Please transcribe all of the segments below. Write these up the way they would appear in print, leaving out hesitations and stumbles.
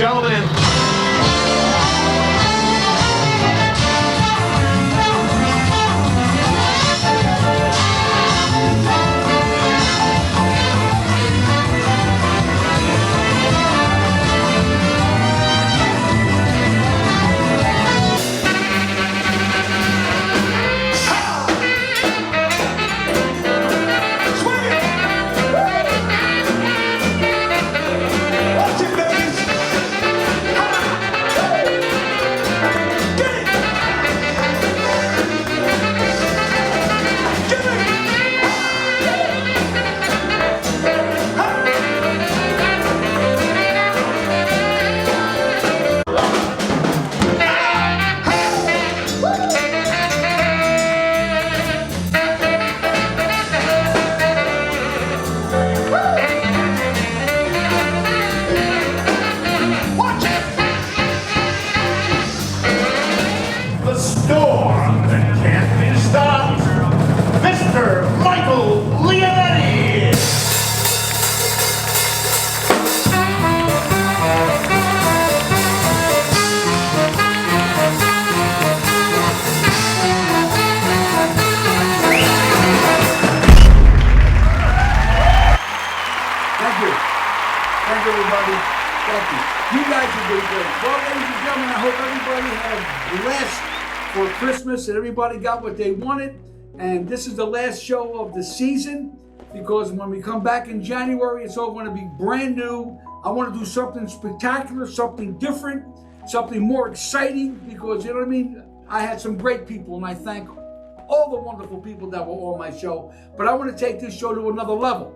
gentlemen. Leonetti! Thank you. Thank you, everybody. Thank you. You guys are doing great. Well, ladies and gentlemen, I hope everybody had blessed for Christmas and everybody got what they wanted. And this is the last show of the season because when we come back in January, it's all going to be brand new. I want to do something spectacular, something different, something more exciting because, you know what I mean? I had some great people and I thank all the wonderful people that were on my show. But I want to take this show to another level,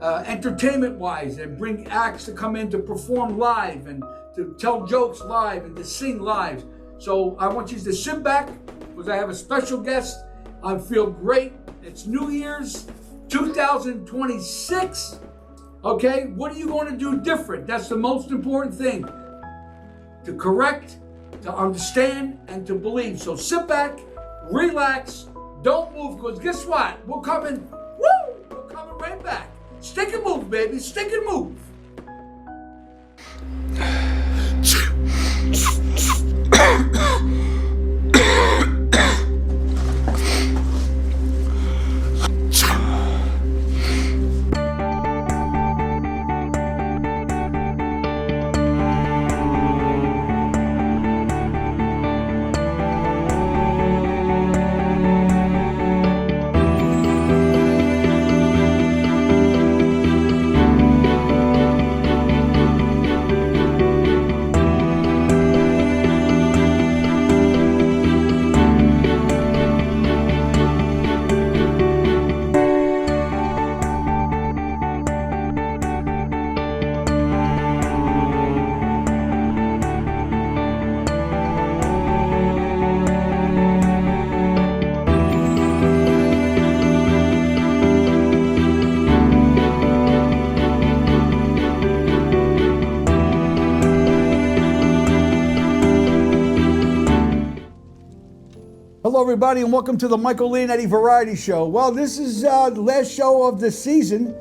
entertainment-wise, and bring acts to come in to perform live and to tell jokes live and to sing live. So I want you to sit back because I have a special guest. I feel great. It's New Year's 2026. Okay, what are you going to do different? That's the most important thing. To correct, to understand, and to believe. So sit back, relax, don't move, because guess what? We're coming right back. Stick and move, baby, stick and move. Hello, everybody, and welcome to the Michael Leonetti Variety Show. Well, this is the last show of the season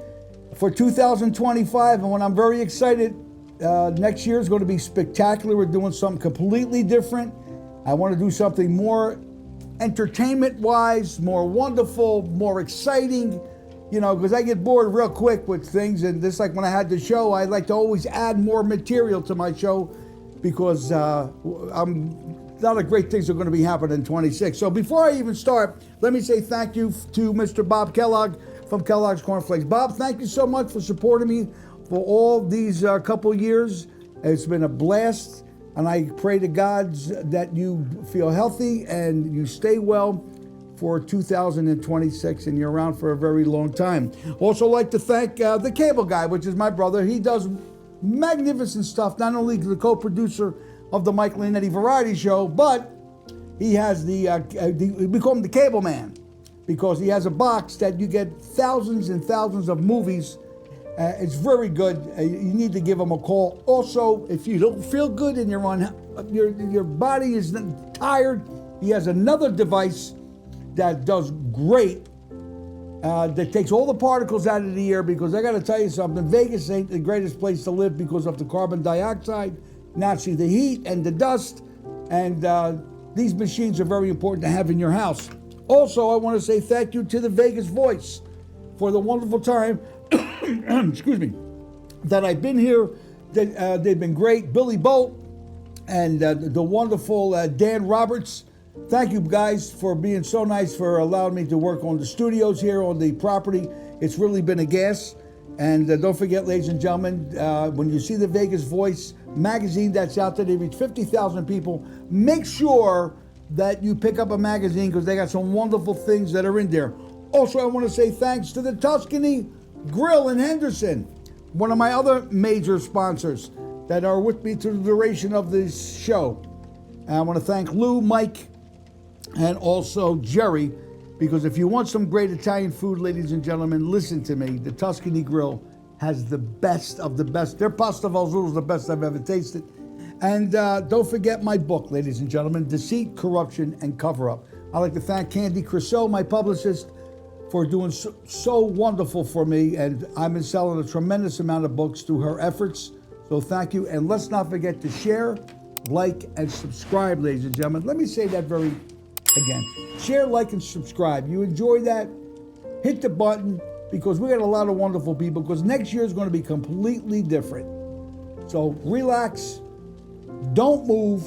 for 2025, and what I'm very excited, next year is going to be spectacular. We're doing something completely different. I want to do something more entertainment-wise, more wonderful, more exciting, you know, because I get bored real quick with things, and just like when I had the show, I like to always add more material to my show because a lot of great things are going to be happening in 26. So before I even start, let me say thank you to Mr. Bob Kellogg from Kellogg's Cornflakes. Bob, thank you so much for supporting me for all these couple years. It's been a blast, and I pray to God that you feel healthy and you stay well for 2026, and you're around for a very long time. Also like to thank the Cable Guy, which is my brother. He does magnificent stuff, not only the co-producer of the Mike Leonetti Variety Show, but he has we call him the Cable Man, because he has a box that you get thousands and thousands of movies. It's very good. You need to give him a call. Also, if you don't feel good and you're on, your body is tired, he has another device that does great, that takes all the particles out of the air, because I got to tell you something, Vegas ain't the greatest place to live because of the carbon dioxide. naturally the heat and the dust. And these machines are very important to have in your house. Also, I want to say thank you to the Vegas Voice for the wonderful time, excuse me, that I've been here. They've been great. Billy Bolt and the wonderful Dan Roberts. Thank you guys for being so nice, for allowing me to work on the studios here on the property. It's really been a gas. And don't forget, ladies and gentlemen, when you see the Vegas Voice magazine that's out there, they reach 50,000 people. Make sure that you pick up a magazine because they got some wonderful things that are in there. Also, I want to say thanks to the Tuscany Grill in Henderson, one of my other major sponsors that are with me through the duration of this show. And I want to thank Lou, Mike, and also Jerry, because if you want some great Italian food, ladies and gentlemen, listen to me. The Tuscany Grill has the best of the best. Their pasta fazool is the best I've ever tasted. And don't forget my book, ladies and gentlemen, Deceit, Corruption, and Cover-Up. I'd like to thank Candy Crisseau, my publicist, for doing so wonderful for me. And I've been selling a tremendous amount of books through her efforts. So thank you. And let's not forget to share, like, and subscribe, ladies and gentlemen. Let me say that again. Share, like, and subscribe. You enjoy that? Hit the button, because we got a lot of wonderful people, because next year is going to be completely different. So relax. Don't move.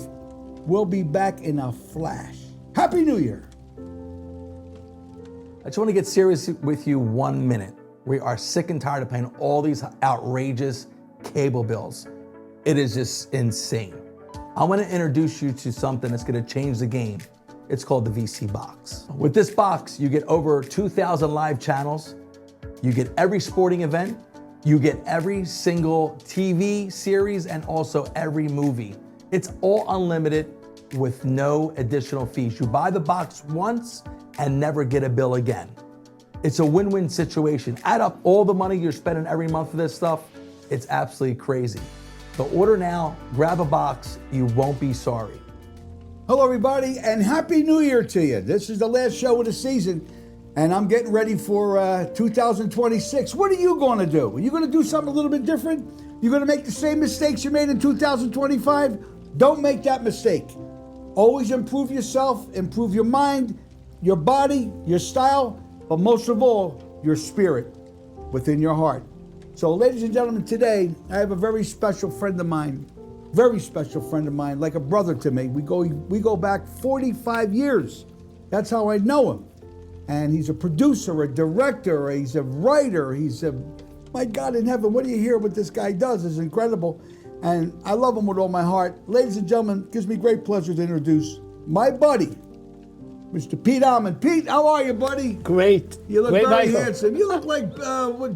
We'll be back in a flash. Happy New Year. I just want to get serious with you 1 minute. We are sick and tired of paying all these outrageous cable bills. It is just insane. I want to introduce you to something that's going to change the game. It's called the VC Box. With this box, you get over 2,000 live channels. You get every sporting event. You get every single TV series and also every movie. It's all unlimited with no additional fees. You buy the box once and never get a bill again. It's a win-win situation. Add up all the money you're spending every month for this stuff. It's absolutely crazy. So order now, grab a box, you won't be sorry. Hello, everybody, and Happy New Year to you. This is the last show of the season, and I'm getting ready for 2026. What are you going to do? Are you going to do something a little bit different? You're going to make the same mistakes you made in 2025? Don't make that mistake. Always improve yourself, improve your mind, your body, your style, but most of all, your spirit within your heart. So, ladies and gentlemen, today I have a very special friend of mine, like a brother to me. We go back 45 years. That's how I know him. And he's a producer, a director, he's a writer, my God in heaven, what do you hear what this guy does is incredible. And I love him with all my heart. Ladies and gentlemen, it gives me great pleasure to introduce my buddy, Mr. Pete Allman. Pete, how are you, buddy? Great. You look Great, very Michael. handsome. You look like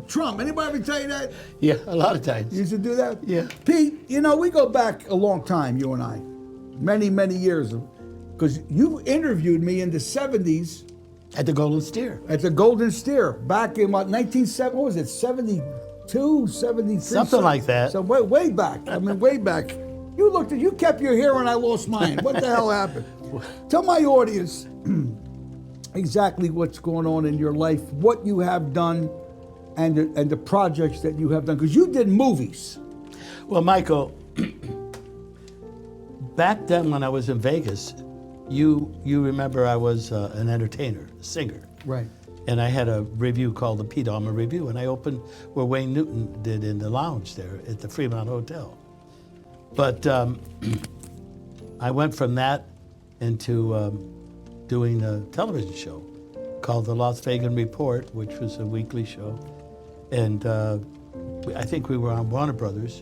Trump. Anybody ever tell you that? Yeah, a lot of times. You used to do that? Yeah. Pete, we go back a long time, you and I. Many, many years. Because you interviewed me in the 70s. At the Golden Steer. At the Golden Steer. Back in what, 72, 73? Something like that. So way back. Way back. You kept your hair and I lost mine. What the hell happened? Tell my audience exactly what's going on in your life, what you have done, and the projects that you have done. Because you did movies. Well, Michael, back then when I was in Vegas, you remember I was an entertainer, a singer. Right. And I had a review called the Pete Allman Review, and I opened where Wayne Newton did in the lounge there at the Fremont Hotel. But I went from that into doing a television show called The Las Vegas Report, which was a weekly show. And I think we were on Warner Brothers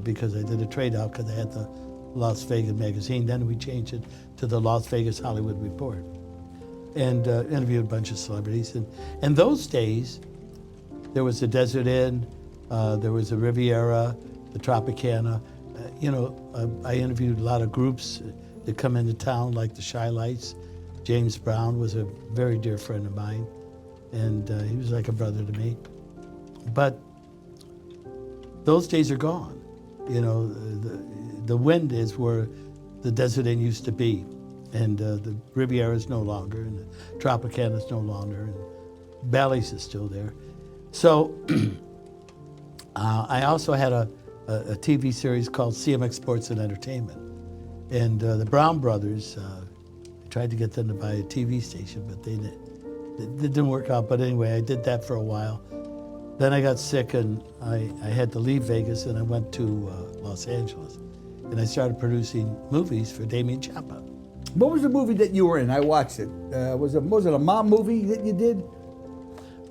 because I did a trade out because I had the Las Vegas magazine. Then we changed it to the Las Vegas Hollywood Report and interviewed a bunch of celebrities. And those days, there was the Desert Inn, there was the Riviera, the Tropicana. I interviewed a lot of groups that come into town, like the Shy Lights. James Brown was a very dear friend of mine, and he was like a brother to me. But those days are gone. The Wind is where the Desert Inn used to be, and the Riviera is no longer, and the Tropicana is no longer, and Bally's is still there. So I also had a a TV series called CMX Sports and Entertainment. And the Brown brothers tried to get them to buy a TV station, but it didn't work out. But anyway, I did that for a while. Then I got sick and I had to leave Vegas and I went to Los Angeles. And I started producing movies for Damien Chapa. What was the movie that you were in? I watched it. Was it a mom movie that you did?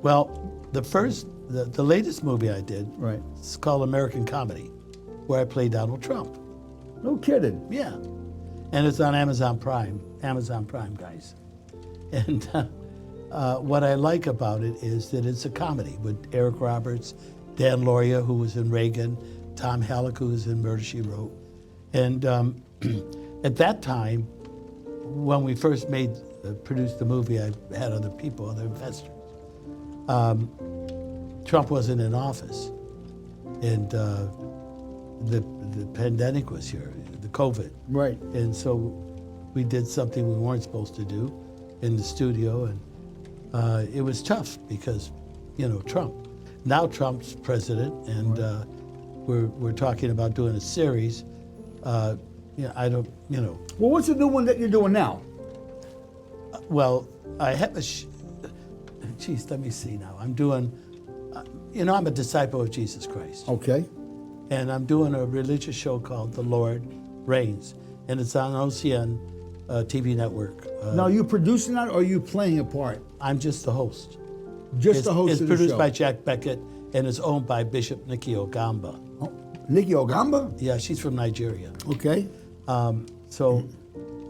Well, the latest movie I did, Right. it's called American Comedy, where I play Donald Trump. No kidding. Yeah. And it's on Amazon Prime, guys. And what I like about it is that it's a comedy with Eric Roberts, Dan Lauria, who was in Reagan, Tom Halleck, who was in Murder, She Wrote. And at that time, when we first produced the movie, I had other people, other investors. Trump wasn't in office, and the pandemic was here, the COVID. Right. And so we did something we weren't supposed to do in the studio, and it was tough because, Trump. Now Trump's president, and we're talking about doing a series. Well, what's the new one that you're doing now? Well, I have geez, let me see now. I'm doing, I'm a disciple of Jesus Christ. Okay. And I'm doing a religious show called The Lord Reigns. And it's on OCN TV network. Now, are you producing that or are you playing a part? I'm just the host. Just the host of the show? It's produced by Jack Beckett and it's owned by Bishop Nikki Ogamba. Oh, Nikki Ogamba? Yeah, she's from Nigeria. Okay. So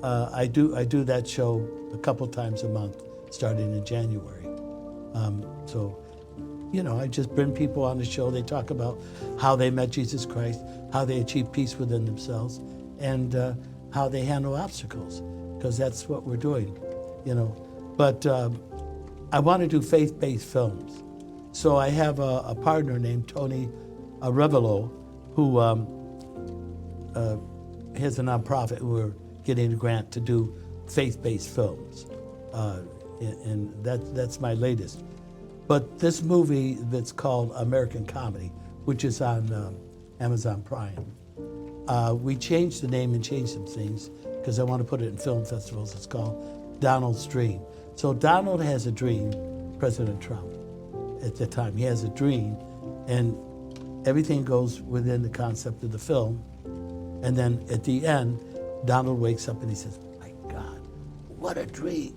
I do that show a couple times a month, starting in January. I just bring people on the show. They talk about how they met Jesus Christ, how they achieve peace within themselves, and how they handle obstacles, because that's what we're doing, But I want to do faith-based films. So I have a partner named Tony Revelo, who has a nonprofit. We're getting a grant to do faith-based films, and that's my latest. But this movie that's called American Comedy, which is on Amazon Prime, we changed the name and changed some things because I want to put it in film festivals. It's called Donald's Dream. So Donald has a dream, President Trump, at the time. He has a dream, and everything goes within the concept of the film. And then at the end, Donald wakes up and he says, "My God, what a dream."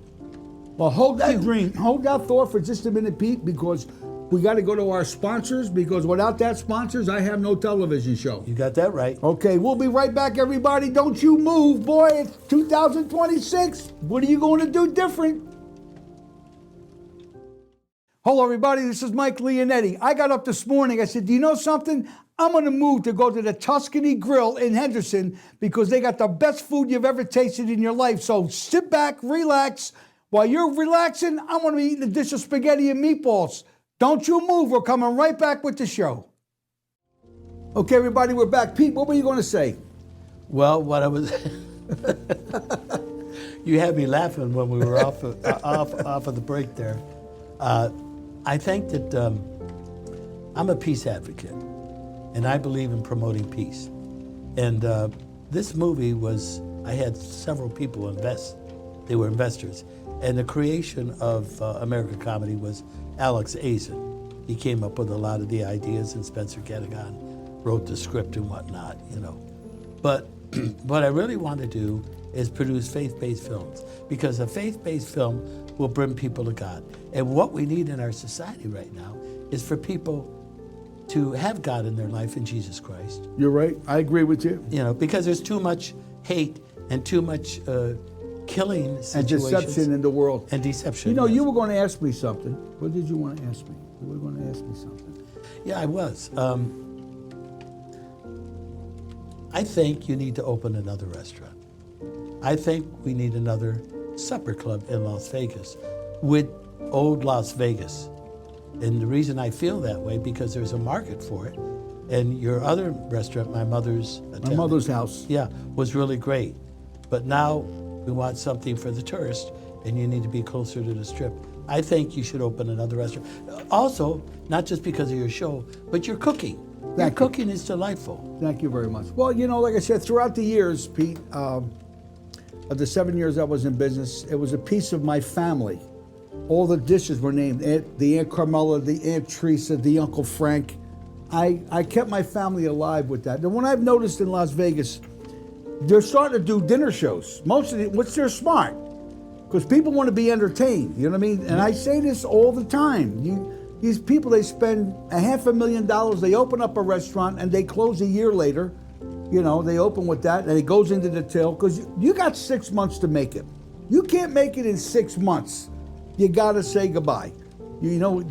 Well, hold that dream, hold that thought for just a minute, Pete, because we got to go to our sponsors, because without that sponsors, I have no television show. You got that right. Okay, we'll be right back, everybody. Don't you move, boy. It's 2026. What are you going to do different? Hello, everybody. This is Mike Leonetti. I got up this morning. I said, do you know something? I'm going to move to go to the Tuscany Grill in Henderson because they got the best food you've ever tasted in your life. So sit back, relax. While you're relaxing, I'm going to be eating a dish of spaghetti and meatballs. Don't you move. We're coming right back with the show. Okay, everybody, we're back. Pete, what were you going to say? Well, what I was... You had me laughing when we were off of the break there. I think that I'm a peace advocate, and I believe in promoting peace. And this movie was, I had several people invest. They were investors. And the creation of American Comedy was Alex Azen. He came up with a lot of the ideas, and Spencer Gettigan wrote the script and whatnot, But what I really want to do is produce faith-based films, because a faith-based film will bring people to God. And what we need in our society right now is for people to have God in their life in Jesus Christ. You're right. I agree with you. Because there's too much hate and too much killing situations. And deception in the world. And deception. You were going to ask me something. What did you want to ask me? You were going to ask me something. Yeah, I was. I think you need to open another restaurant. I think we need another supper club in Las Vegas with old Las Vegas. And the reason I feel that way, because there's a market for it. And your other restaurant, my mother's house. Yeah, was really great. But now we want something for the tourist, and you need to be closer to the Strip. I think you should open another restaurant. Also, not just because of your show, but your cooking. Your Thank you. cooking is delightful. Thank you very much. Well, you know, like I said, throughout the years, Pete, of the 7 years I was in business, it was a piece of my family. All the dishes were named. The Aunt Carmela, the Aunt Teresa, the Uncle Frank. I kept my family alive with that. And what I've noticed in Las Vegas, they're starting to do dinner shows. Most of which they're smart, because people want to be entertained. You know what I mean? And I say this all the time. These people, they spend $500,000. They open up a restaurant and they close a year later. You know, they open with that and it goes into the till, because you got 6 months to make it. You can't make it in 6 months. You got to say goodbye. You know,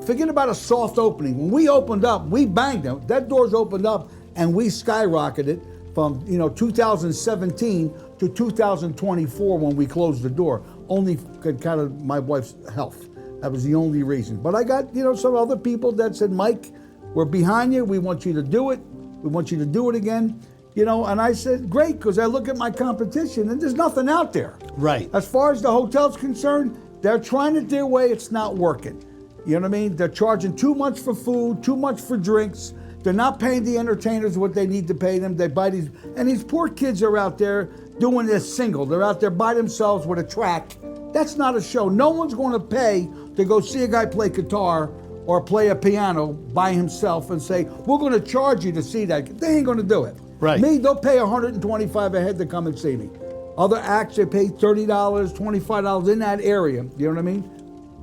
forget about a soft opening. When we opened up, we banged them. That door's opened up and we skyrocketed from, 2017 to 2024 when we closed the door. Only kind of my wife's health. That was the only reason. But I got, some other people that said, Mike, we're behind you. We want you to do it. We want you to do it again. And I said, great, because I look at my competition and there's nothing out there. Right. As far as the hotel's concerned, they're trying it their way. It's not working. You know what I mean? They're charging too much for food, too much for drinks. They're not paying the entertainers what they need to pay them. They buy these poor kids are out there doing this single. They're out there by themselves with a track. That's not a show. No one's going to pay to go see a guy play guitar or play a piano by himself and say, we're going to charge you to see that. They ain't going to do it. Right. Me, they'll pay $125 a head to come and see me. Other acts, they pay $30, $25 in that area. You know what I mean?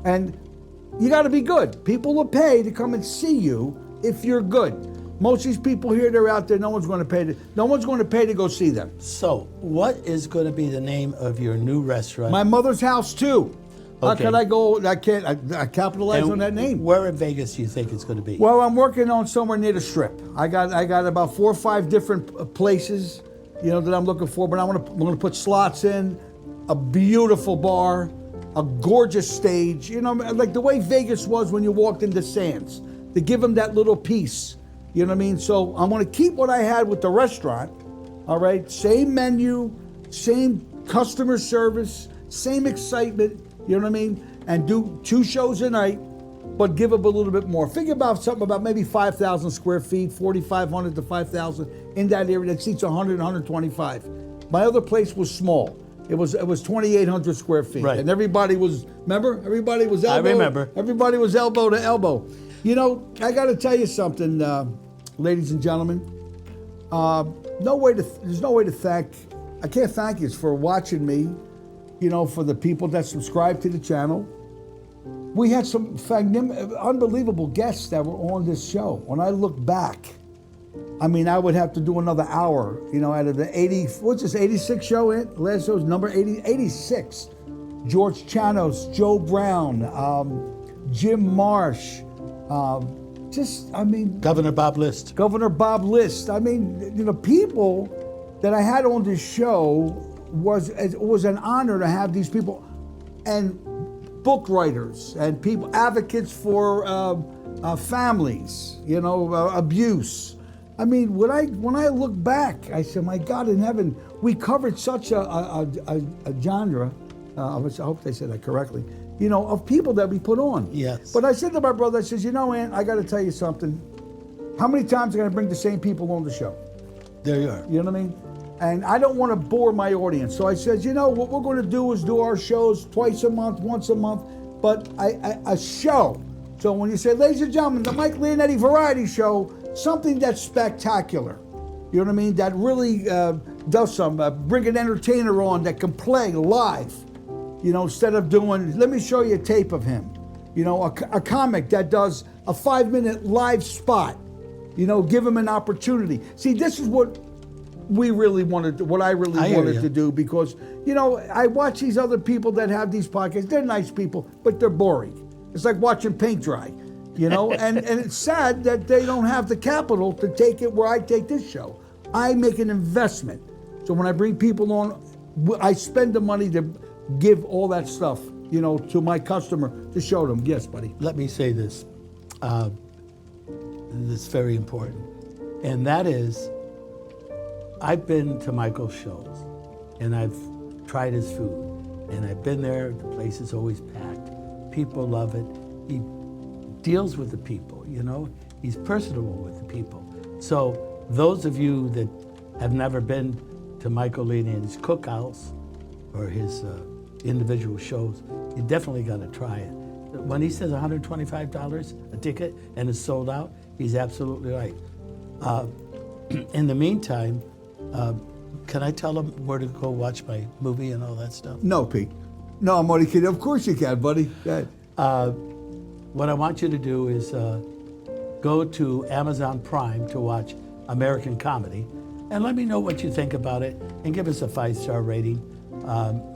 And you got to be good. People will pay to come and see you if you're good. Most of these people here, they're out there. No one's going to pay to go see them. So, what is going to be the name of your new restaurant? My mother's house too. How Okay. can I go? I can't. I capitalize on that name. Where in Vegas do you think it's going to be? Well, I'm working on somewhere near the Strip. I got about 4 or 5 different places, that I'm looking for. But I'm gonna put slots in, a beautiful bar, a gorgeous stage. Like the way Vegas was when you walked into Sands, to give them that little piece. You know what I mean? So I'm gonna keep what I had with the restaurant. All right, same menu, same customer service, same excitement. You know what I mean? And do 2 shows a night, but give up a little bit more. Figure about something about maybe 5,000 square feet, 4,500 to 5,000 in that area that seats 100, 125. My other place was small. It was 2,800 square feet. Right. And everybody was, remember? Everybody was elbow. I remember. Everybody was elbow to elbow. I got to tell you something, ladies and gentlemen. There's no way to thank, I can't thank you for watching me, for the people that subscribe to the channel. We had some unbelievable guests that were on this show. When I look back, I would have to do another hour, out of the 86 show in? Last show was number 86. George Chanos, Joe Brown, Jim Marsh, Governor Bob List. Governor Bob List. People that I had on this show, it was an honor to have these people, and book writers and people, advocates for families, abuse. When I look back, I said, my God in heaven, we covered such a genre, I hope they said that correctly, of people that we put on. Yes. But I said to my brother, I says, Aunt, I got to tell you something. How many times am I going to bring the same people on the show? There you are. You know what I mean? And I don't want to bore my audience. So I said, what we're going to do is do our shows twice a month, once a month, but a show. So when you say, ladies and gentlemen, the Mike Leonetti Variety Show, something that's spectacular. You know what I mean? That really does bring an entertainer on that can play live. Instead of doing, let me show you a tape of him. A comic that does a 5-minute live spot. Give him an opportunity. See, this is what we really wanted to, what I really wanted to do, because, I watch these other people that have these podcasts. They're nice people, but they're boring. It's like watching paint dry, and it's sad that they don't have the capital to take it where I take this show. I make an investment. So when I bring people on, I spend the money to give all that stuff, to my customer to show them. Yes, buddy. Let me say this. That's very important. And that is, I've been to Michael's shows and I've tried his food, and I've been there. The place is always packed. People love it. He deals with the people, you know? He's personable with the people. So those of you that have never been to Michael Leonetti's cookhouse or his individual shows, you definitely got to try it. When he says $125 a ticket and it's sold out, he's absolutely right. In the meantime, can I tell them where to go watch my movie and all that stuff? No, Pete. No, I'm only kidding. Of course you can, buddy. Go ahead. What I want you to do is go to Amazon Prime to watch American Comedy, and let me know what you think about it, and give us a 5-star rating.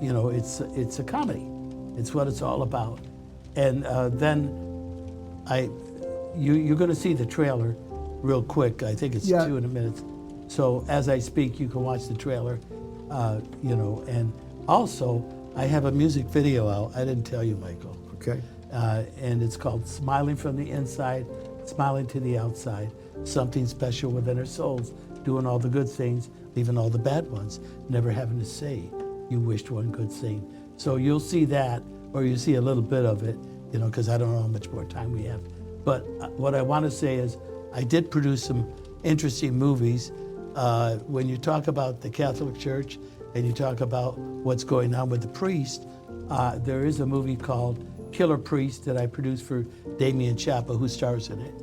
You know, it's a comedy. It's what it's all about. And then you're going to see the trailer real quick. I think it's 2 minutes. So as I speak, you can watch the trailer. You know, and also I have a music video out. I didn't tell you, Michael. Okay. And it's called "Smiling from the Inside, Smiling to the Outside." Something special within our souls, doing all the good things, leaving all the bad ones, never having to say you wished one good thing. So you'll see that, or you see a little bit of it, you know, because I don't know how much more time we have. But what I want to say is I did produce some interesting movies. When you talk about the Catholic Church and you talk about what's going on with the priest, there is a movie called Killer Priest that I produced for Damien Chapa, who stars in it.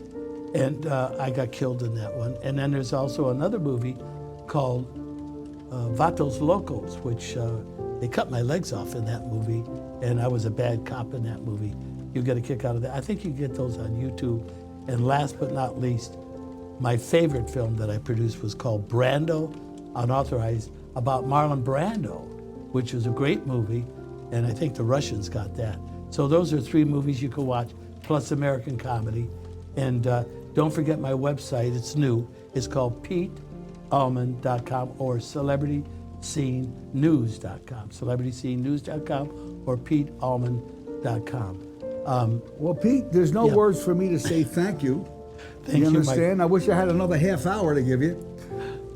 And I got killed in that one. And then there's also another movie called Vatos Locos, which they cut my legs off in that movie, and I was a bad cop in that movie. You get a kick out of that. I think you get those on YouTube. And last but not least, my favorite film that I produced was called Brando, Unauthorized, about Marlon Brando, which was a great movie, and I think the Russians got that. So those are 3 movies you can watch, plus American Comedy. And don't forget my website, it's new. It's called PeteAllman.com or CelebritySceneNews.com. CelebritySceneNews.com or PeteAllman.com. Well, Pete, there's no words for me to say thank you. Thank you you, understand? I wish I had another half hour to give you.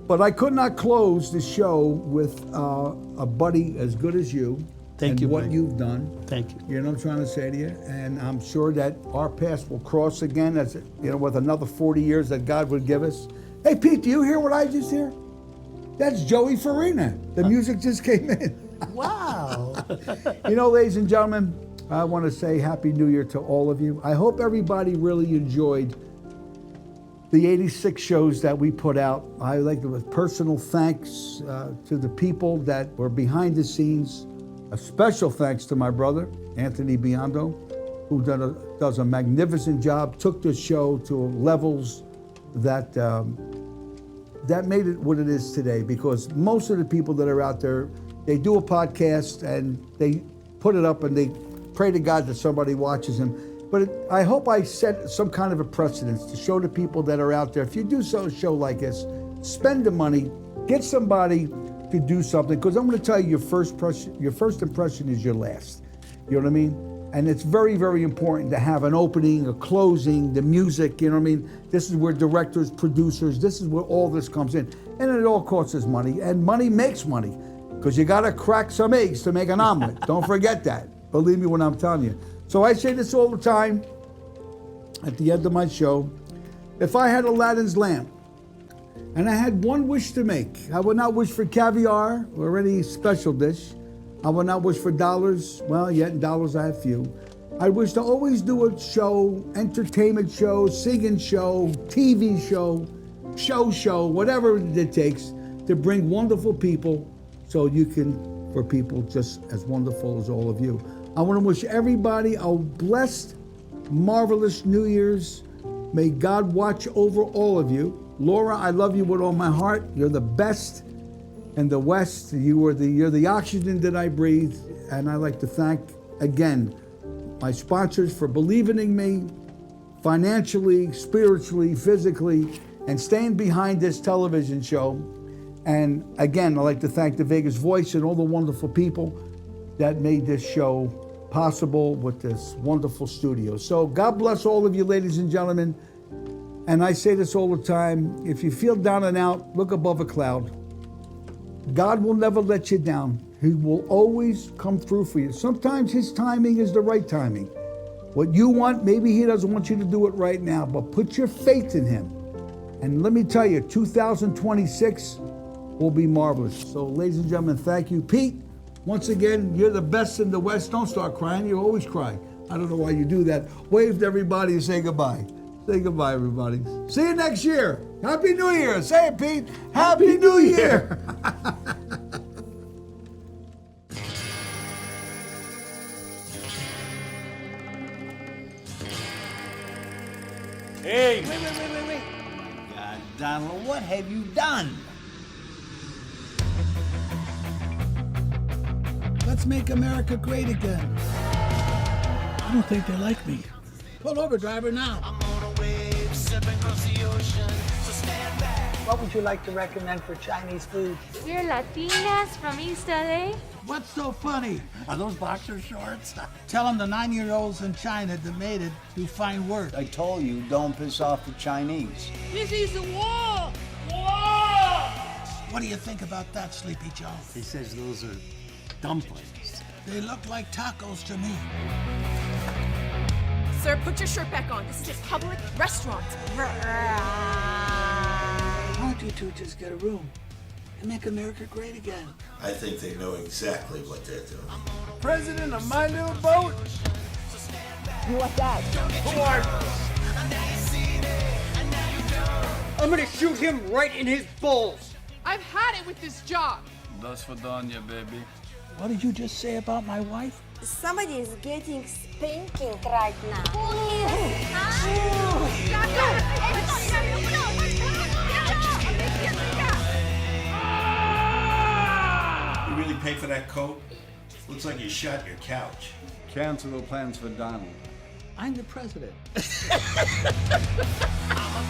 But I could not close the show with a buddy as good as you. Thank and you, what Mike. you've done. Thank you. You know what I'm trying to say to you? And I'm sure that our paths will cross again, as you know, with another 40 years that God would give us. Hey, Pete, do you hear what I just hear? That's Joey Farina. The music just came in. Wow. You know, ladies and gentlemen, I want to say Happy New Year to all of you. I hope everybody really enjoyed the 86 shows that we put out. I like to give personal thanks to the people that were behind the scenes. A special thanks to my brother, Anthony Biondo, who does a magnificent job, took the show to levels that made it what it is today, because most of the people that are out there, they do a podcast and they put it up and they pray to God that somebody watches them. But I hope I set some kind of a precedence to show the people that are out there, if you do a show like this, spend the money, get somebody to do something, because I'm going to tell you, your first impression is your last. You know what I mean? And it's very, very important to have an opening, a closing, the music, you know what I mean? This is where directors, producers, this is where all this comes in. And it all costs us money, and money makes money, because you got to crack some eggs to make an omelet. Don't forget that. Believe me when I'm telling you. So I say this all the time at the end of my show. If I had Aladdin's lamp, and I had one wish to make, I would not wish for caviar or any special dish. I would not wish for dollars. Well, yet in dollars I have few. I wish to always do a show, entertainment show, singing show, TV show, whatever it takes to bring wonderful people so you can, for people just as wonderful as all of you. I want to wish everybody a blessed, marvelous New Year's. May God watch over all of you. Laura, I love you with all my heart. You're the best in the West. You're the oxygen that I breathe. And I'd like to thank, again, my sponsors for believing in me financially, spiritually, physically, and staying behind this television show. And again, I'd like to thank the Vegas Voice and all the wonderful people that made this show possible with this wonderful studio. So God bless all of you, ladies and gentlemen. And I say this all the time, if you feel down and out, look above a cloud. God will never let you down. He will always come through for you. Sometimes his timing is the right timing. What you want, maybe he doesn't want you to do it right now, but put your faith in him. And let me tell you, 2026 will be marvelous. So, ladies and gentlemen, thank you. Pete, once again, you're the best in the West. Don't start crying. You always cry. I don't know why you do that. Wave to everybody and say goodbye. Say goodbye, everybody. See you next year. Happy New Year. Say it, Pete. Happy New Year. Hey! Wait. God, Donald, what have you done? Let's make America great again. I don't think they like me. Pull over, driver, now. I'm on a wave, sipping across the ocean, so stand back. What would you like to recommend for Chinese food? We're Latinas from East LA. What's so funny? Are those boxer shorts? Tell them the 9-year-olds in China that made it do fine work. I told you, don't piss off the Chinese. This is the war! War! What do you think about that, Sleepy Joe? He says those are dumplings. They look like tacos to me. Sir, put your shirt back on. This is a public restaurant. Why don't you two just get a room and make America great again? I think they know exactly what they're doing. President of my little boat? You want that? I'm gonna shoot him right in his balls. I've had it with this job. That's for Danya, baby. What did you just say about my wife? Somebody is getting spanking right now. You really paid for that coat? Looks like you shot your couch. Cancel the plans for Donald. I'm the president. I'm a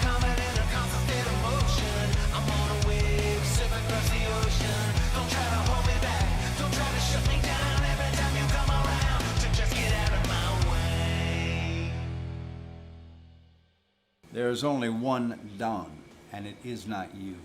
comet in a constant emotion. I'm on a wave, sipping across the ocean. Don't try to hold me back. Don't try to shut me down every time you come around. So just get out of my way. There's only one Don, and it is not you.